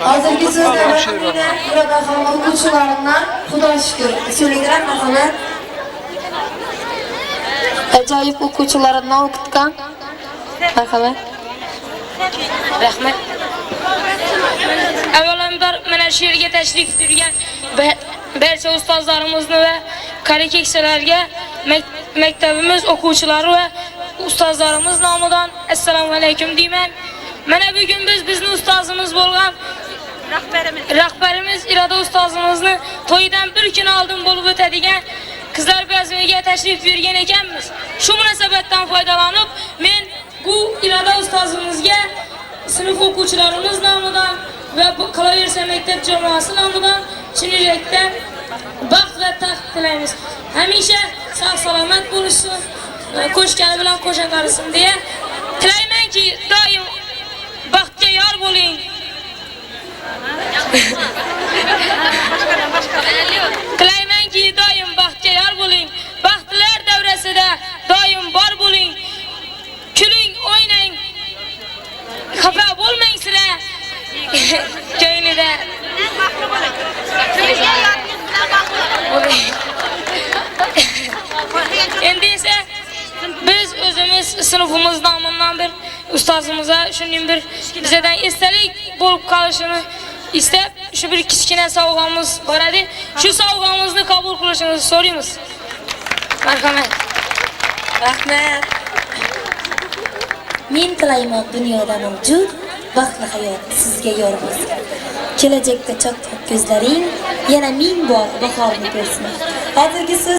Hozirgi so'zlarni burada ham o'quvchilarimdan Xudo shukr so'raydilar marhamat. Ajoyib o'quvchilarimni o'qitgan. Marhamat. Rahmat. Avvalambor mana shu yerga tashrif buyurgan barcha ustozlarimizni va keksalarga maktabimiz o'quvchilari va ustozlarimiz nomidan assalomu alaykum deyman. Mana bugun bizni ustozimiz bo'lgan rahbarimiz Iroda ustozimizni to'ydan bir kun oldin bo'lib o'tadigan qizlar bazmiga tashrif buyurgan ekanmiz. Shu munosabatdan foydalanib, men bu Iroda ustozimizga sinf o'quvchilarimiz nomidan va bu Qolaversa maktab jamoasi nomidan chin yurakdan baxt va taxt tilaymiz. Hamisha sog' salomat bo'lishsin, qo'shgani bilan qo'sha qarisin deya tilaymanki, doim baxtga yor bo'ling. Tilaymanki, doim baxtga yor bo'ling. Baxtlar davrasida doim bor bo'ling. Kuling, o'ynang. Xafa bo'lmang sira. Joyingizda. Endi esa biz o'zimiz sinfimiz nomidan bir ustozimizga shuning bir bizdan esdalik bo'lib qolishini istab, shu bir kichkina sovg'amiz bor edi. Shu sovg'amizni qabul qilishingizni so'raymiz. Marhamat. Rahmat. Men tilayman dunyoda mavjud baxtli hayot sizga yor bo'lsin. Kelajakda chaqchaq ko'zlaring yana ming bor bahorni ko'rsin. Hozirgi